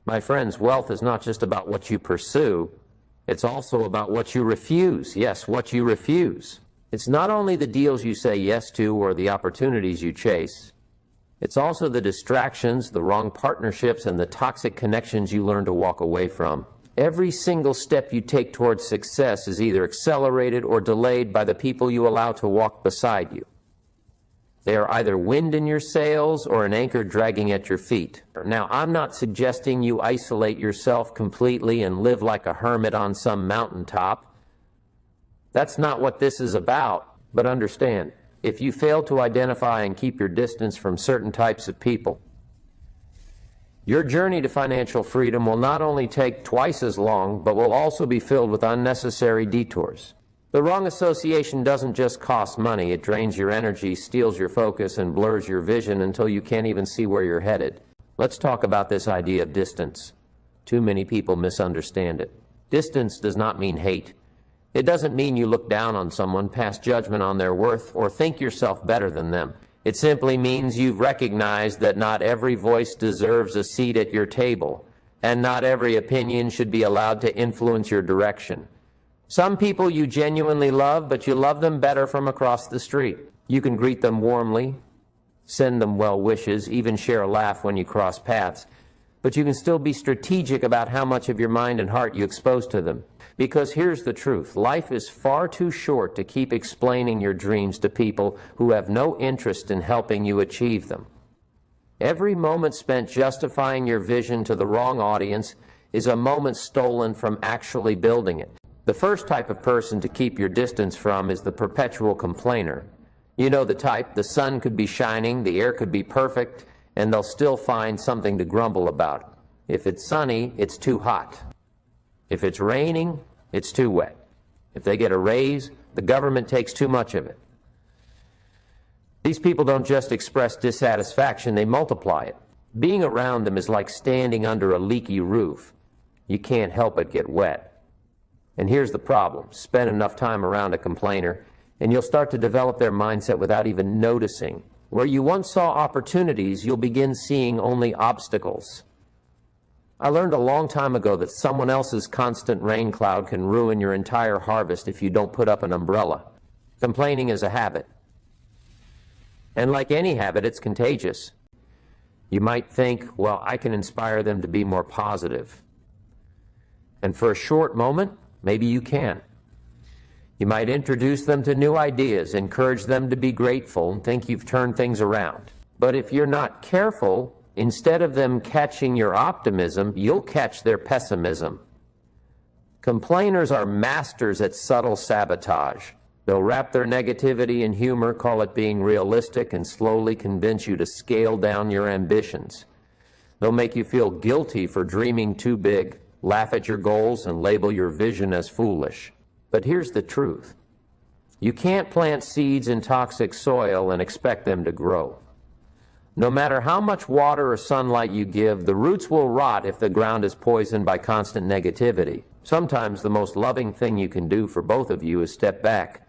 My friends, wealth is not just about what you pursue, it's also about what you refuse. Yes, what you refuse. It's not only the deals you say yes to or the opportunities you chase, it's also the distractions, the wrong partnerships, and the toxic connections you learn to walk away from. Every single step you take towards success is either accelerated or delayed by the people you allow to walk beside you. They are either wind in your sails or an anchor dragging at your feet. Now, I'm not suggesting you isolate yourself completely and live like a hermit on some mountaintop. That's not what this is about, but understand, if you fail to identify and keep your distance from certain types of people, your journey to financial freedom will not only take twice as long, but will also be filled with unnecessary detours. The wrong association doesn't just cost money, it drains your energy, steals your focus, and blurs your vision until you can't even see where you're headed. Let's talk about this idea of distance. Too many people misunderstand it. Distance does not mean hate. It doesn't mean you look down on someone, pass judgment on their worth, or think yourself better than them. It simply means you've recognized that not every voice deserves a seat at your table, and not every opinion should be allowed to influence your direction. Some people you genuinely love, but you love them better from across the street. You can greet them warmly, send them well wishes, even share a laugh when you cross paths, but you can still be strategic about how much of your mind and heart you expose to them. Because here's the truth, life is far too short to keep explaining your dreams to people who have no interest in helping you achieve them. Every moment spent justifying your vision to the wrong audience is a moment stolen from actually building it. The first type of person to keep your distance from is the perpetual complainer. You know the type, the sun could be shining, the air could be perfect, and they'll still find something to grumble about. If it's sunny, it's too hot. If it's raining, it's too wet. If they get a raise, the government takes too much of it. These people don't just express dissatisfaction, they multiply it. Being around them is like standing under a leaky roof. You can't help but get wet. And here's the problem. Spend enough time around a complainer, and you'll start to develop their mindset without even noticing. Where you once saw opportunities, you'll begin seeing only obstacles. I learned a long time ago that someone else's constant rain cloud can ruin your entire harvest if you don't put up an umbrella. Complaining is a habit. And like any habit, it's contagious. You might think, well, I can inspire them to be more positive. And for a short moment, maybe you can. You might introduce them to new ideas, encourage them to be grateful, and think you've turned things around. But if you're not careful, instead of them catching your optimism, you'll catch their pessimism. Complainers are masters at subtle sabotage. They'll wrap their negativity in humor, call it being realistic, and slowly convince you to scale down your ambitions. They'll make you feel guilty for dreaming too big, laugh at your goals, and label your vision as foolish. But here's the truth. You can't plant seeds in toxic soil and expect them to grow. No matter how much water or sunlight you give, the roots will rot if the ground is poisoned by constant negativity. Sometimes the most loving thing you can do for both of you is step back.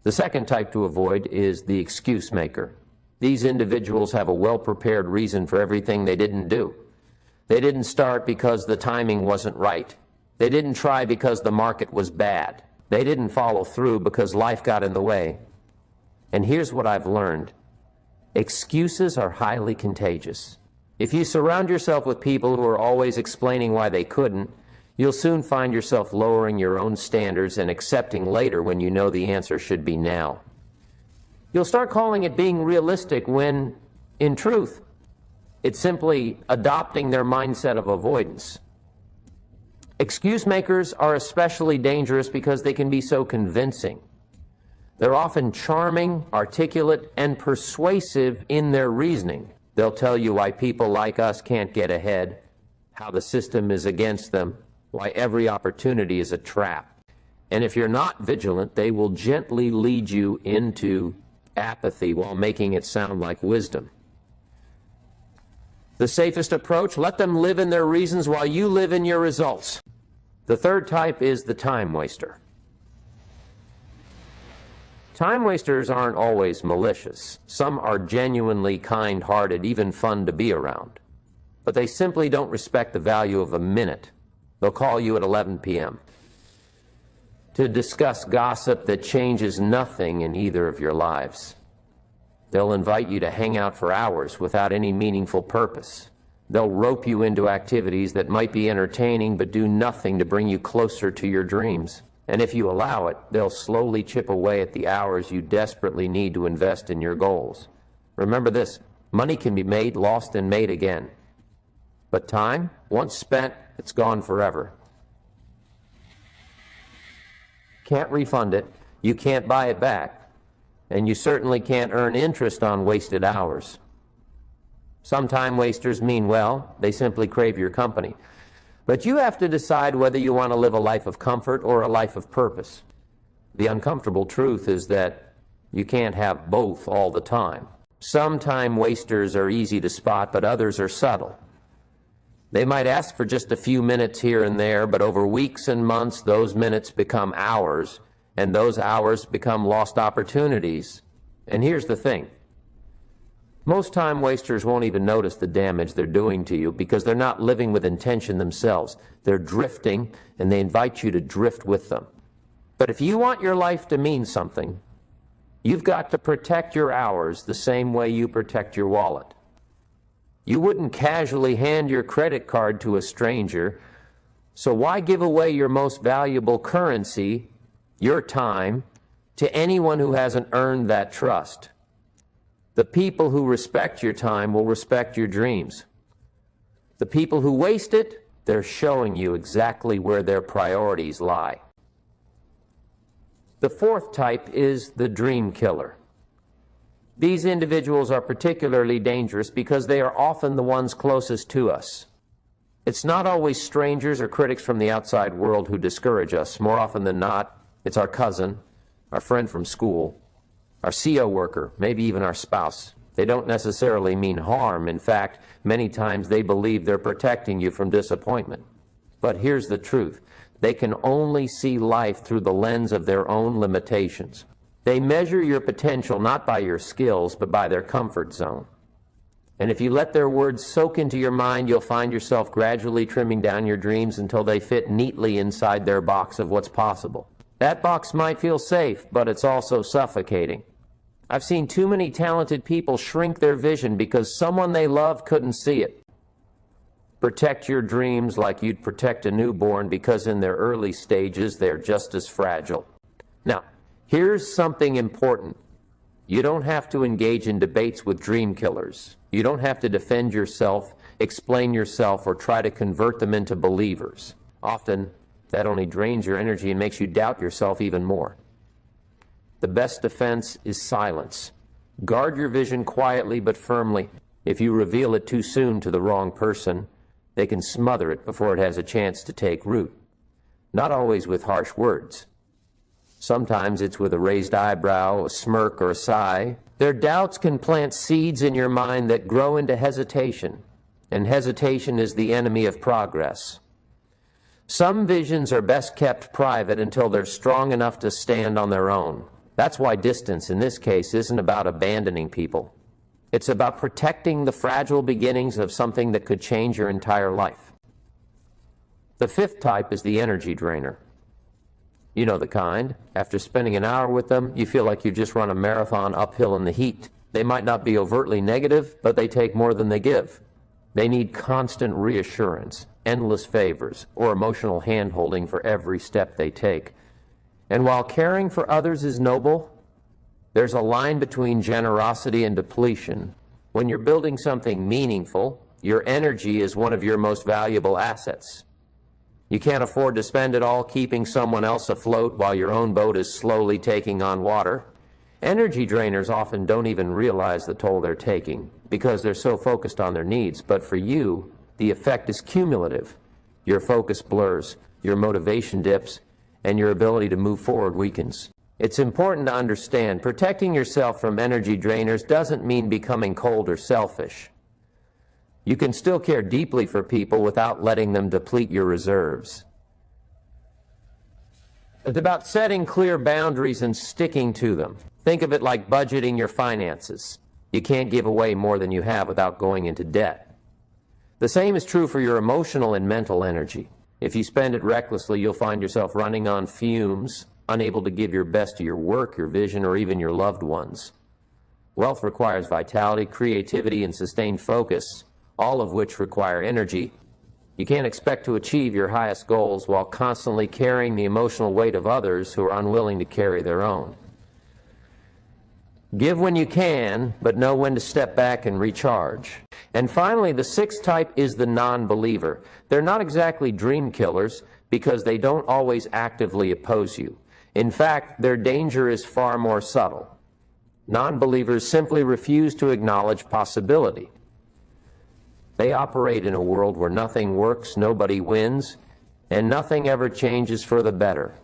The second type to avoid is the excuse maker. These individuals have a well-prepared reason for everything they didn't do. They didn't start because the timing wasn't right. They didn't try because the market was bad. They didn't follow through because life got in the way. And here's what I've learned. Excuses are highly contagious. If you surround yourself with people who are always explaining why they couldn't, you'll soon find yourself lowering your own standards and accepting later when you know the answer should be now. You'll start calling it being realistic when, in truth, it's simply adopting their mindset of avoidance. Excuse makers are especially dangerous because they can be so convincing. They're often charming, articulate, and persuasive in their reasoning. They'll tell you why people like us can't get ahead, how the system is against them, why every opportunity is a trap. And if you're not vigilant, they will gently lead you into apathy while making it sound like wisdom. The safest approach, let them live in their reasons while you live in your results. The third type is the time waster. Time wasters aren't always malicious. Some are genuinely kind-hearted, even fun to be around. but they simply don't respect the value of a minute. They'll call you at 11 p.m. to discuss gossip that changes nothing in either of your lives. They'll invite you to hang out for hours without any meaningful purpose. They'll rope you into activities that might be entertaining but do nothing to bring you closer to your dreams. And if you allow it, they'll slowly chip away at the hours you desperately need to invest in your goals. Remember this, money can be made, lost, and made again. But time, once spent, it's gone forever. Can't refund it, you can't buy it back, and you certainly can't earn interest on wasted hours. Some time wasters mean well, they simply crave your company. But you have to decide whether you want to live a life of comfort or a life of purpose. The uncomfortable truth is that you can't have both all the time. Some time wasters are easy to spot, but others are subtle. They might ask for just a few minutes here and there, but over weeks and months, those minutes become hours, and those hours become lost opportunities. And here's the thing. Most time wasters won't even notice the damage they're doing to you because they're not living with intention themselves. They're drifting, and they invite you to drift with them. But if you want your life to mean something, you've got to protect your hours the same way you protect your wallet. You wouldn't casually hand your credit card to a stranger, so why give away your most valuable currency, your time, to anyone who hasn't earned that trust? The people who respect your time will respect your dreams. The people who waste it, they're showing you exactly where their priorities lie. The fourth type is the dream killer. These individuals are particularly dangerous because they are often the ones closest to us. It's not always strangers or critics from the outside world who discourage us. More often than not, it's our cousin, our friend from school, our CO worker, maybe even our spouse. They don't necessarily mean harm. In fact, many times they believe they're protecting you from disappointment. But here's the truth. They can only see life through the lens of their own limitations. They measure your potential not by your skills, but by their comfort zone. And if you let their words soak into your mind, you'll find yourself gradually trimming down your dreams until they fit neatly inside their box of what's possible. That box might feel safe, but it's also suffocating. I've seen too many talented people shrink their vision because someone they love couldn't see it. Protect your dreams like you'd protect a newborn because in their early stages, they're just as fragile. Now, here's something important. You don't have to engage in debates with dream killers. You don't have to defend yourself, explain yourself, or try to convert them into believers. Often, that only drains your energy and makes you doubt yourself even more. The best defense is silence. Guard your vision quietly but firmly. If you reveal it too soon to the wrong person, they can smother it before it has a chance to take root. Not always with harsh words. Sometimes it's with a raised eyebrow, a smirk, or a sigh. Their doubts can plant seeds in your mind that grow into hesitation, and hesitation is the enemy of progress. Some visions are best kept private until they're strong enough to stand on their own. That's why distance, in this case, isn't about abandoning people. It's about protecting the fragile beginnings of something that could change your entire life. The fifth type is the energy drainer. You know the kind. After spending an hour with them, you feel like you just run a marathon uphill in the heat. They might not be overtly negative, but they take more than they give. They need constant reassurance, endless favors, or emotional hand-holding for every step they take. And while caring for others is noble, there's a line between generosity and depletion. When you're building something meaningful, your energy is one of your most valuable assets. You can't afford to spend it all keeping someone else afloat while your own boat is slowly taking on water. Energy drainers often don't even realize the toll they're taking because they're so focused on their needs. But for you, the effect is cumulative. Your focus blurs, your motivation dips, and your ability to move forward weakens. It's important to understand, protecting yourself from energy drainers doesn't mean becoming cold or selfish. You can still care deeply for people without letting them deplete your reserves. It's about setting clear boundaries and sticking to them. Think of it like budgeting your finances. You can't give away more than you have without going into debt. The same is true for your emotional and mental energy. If you spend it recklessly, you'll find yourself running on fumes, unable to give your best to your work, your vision, or even your loved ones. Wealth requires vitality, creativity, and sustained focus, all of which require energy. You can't expect to achieve your highest goals while constantly carrying the emotional weight of others who are unwilling to carry their own. Give when you can, but know when to step back and recharge. And finally, the sixth type is the non-believer. They're not exactly dream killers because they don't always actively oppose you. In fact, their danger is far more subtle. Non-believers simply refuse to acknowledge possibility. They operate in a world where nothing works, nobody wins, and nothing ever changes for the better.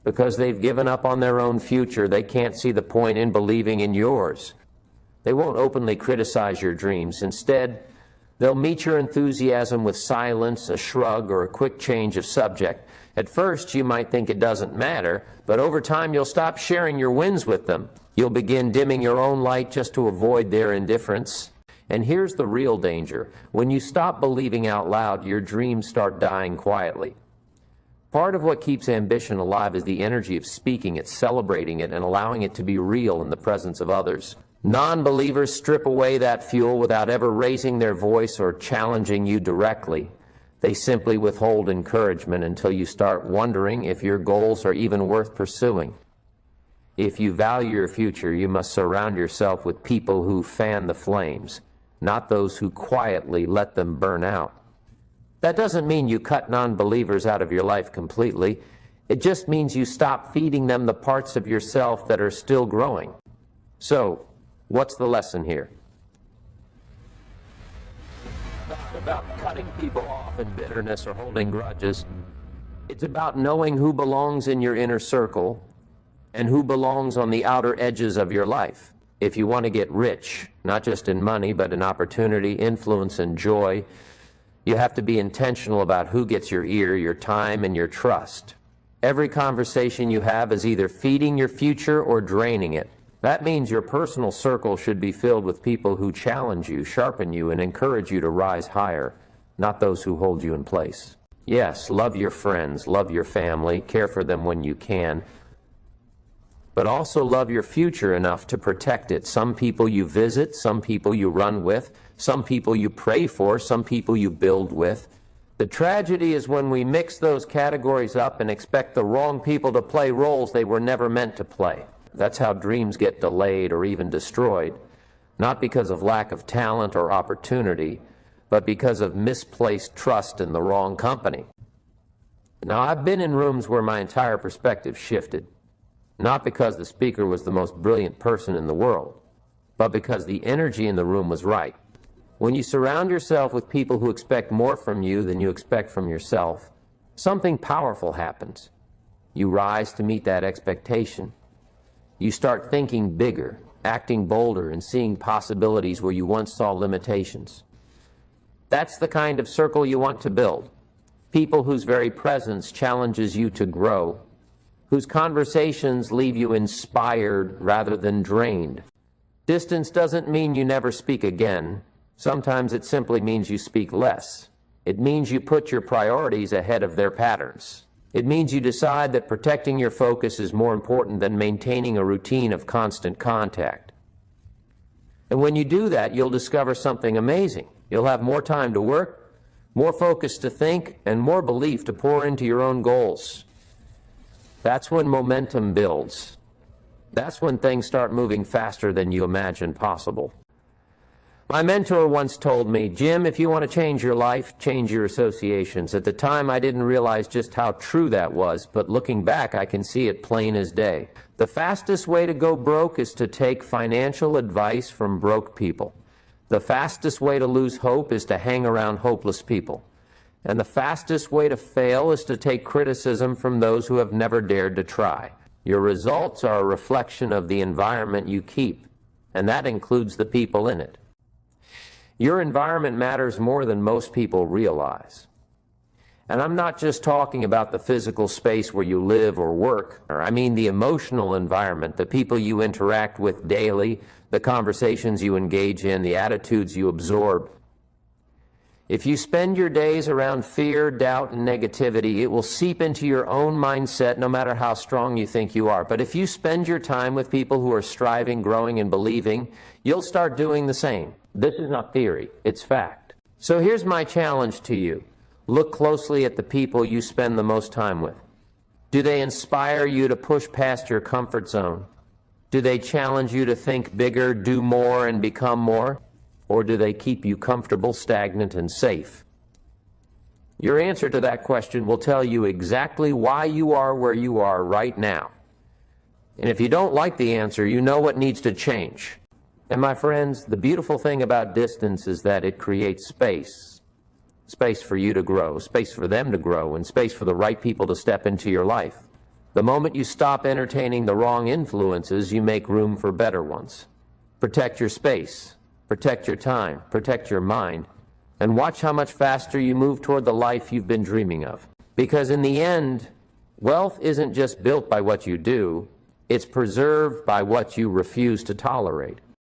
Because they've given up on their own future, they can't see the point in believing in yours. They won't openly criticize your dreams. Instead, they'll meet your enthusiasm with silence, a shrug, or a quick change of subject. At first, you might think it doesn't matter, but over time you'll stop sharing your wins with them. You'll begin dimming your own light just to avoid their indifference. And here's the real danger. When you stop believing out loud, your dreams start dying quietly. Part of what keeps ambition alive is the energy of speaking it, celebrating it, and allowing it to be real in the presence of others. Non-believers strip away that fuel without ever raising their voice or challenging you directly. They simply withhold encouragement until you start wondering if your goals are even worth pursuing. If you value your future, you must surround yourself with people who fan the flames, not those who quietly let them burn out. That doesn't mean you cut non-believers out of your life completely. It just means you stop feeding them the parts of yourself that are still growing. So, what's the lesson here? Not about cutting people off in bitterness or holding grudges. It's about knowing who belongs in your inner circle and who belongs on the outer edges of your life. If you want to get rich, not just in money, but in opportunity, influence, and joy, you have to be intentional about who gets your ear, your time, and your trust. Every conversation you have is either feeding your future or draining it. That means your personal circle should be filled with people who challenge you, sharpen you, and encourage you to rise higher, not those who hold you in place. Yes, love your friends, love your family, care for them when you can, but also love your future enough to protect it. Some people you visit, some people you run with, some people you pray for, some people you build with. The tragedy is when we mix those categories up and expect the wrong people to play roles they were never meant to play. That's how dreams get delayed or even destroyed, not because of lack of talent or opportunity, but because of misplaced trust in the wrong company. Now, I've been in rooms where my entire perspective shifted, not because the speaker was the most brilliant person in the world, but because the energy in the room was right. When you surround yourself with people who expect more from you than you expect from yourself, something powerful happens. You rise to meet that expectation. You start thinking bigger, acting bolder, and seeing possibilities where you once saw limitations. That's the kind of circle you want to build. People whose very presence challenges you to grow, whose conversations leave you inspired rather than drained. Distance doesn't mean you never speak again. Sometimes it simply means you speak less. It means you put your priorities ahead of their patterns. It means you decide that protecting your focus is more important than maintaining a routine of constant contact. And when you do that, you'll discover something amazing. You'll have more time to work, more focus to think, and more belief to pour into your own goals. That's when momentum builds. That's when things start moving faster than you imagined possible. My mentor once told me, "Jim, if you want to change your life, change your associations." At the time, I didn't realize just how true that was, but looking back, I can see it plain as day. The fastest way to go broke is to take financial advice from broke people. The fastest way to lose hope is to hang around hopeless people. And the fastest way to fail is to take criticism from those who have never dared to try. Your results are a reflection of the environment you keep, and that includes the people in it. Your environment matters more than most people realize. And I'm not just talking about the physical space where you live or work. I mean the emotional environment, the people you interact with daily, the conversations you engage in, the attitudes you absorb. If you spend your days around fear, doubt, and negativity, it will seep into your own mindset no matter how strong you think you are. But if you spend your time with people who are striving, growing, and believing, you'll start doing the same. This is not theory, it's fact. So here's my challenge to you. Look closely at the people you spend the most time with. Do they inspire you to push past your comfort zone? Do they challenge you to think bigger, do more, and become more? Or do they keep you comfortable, stagnant, and safe? Your answer to that question will tell you exactly why you are where you are right now. And if you don't like the answer, you know what needs to change. And my friends, the beautiful thing about distance is that it creates space. Space for you to grow, space for them to grow, and space for the right people to step into your life. The moment you stop entertaining the wrong influences, you make room for better ones. Protect your space. Protect your time, protect your mind, and watch how much faster you move toward the life you've been dreaming of. Because in the end, wealth isn't just built by what you do, it's preserved by what you refuse to tolerate.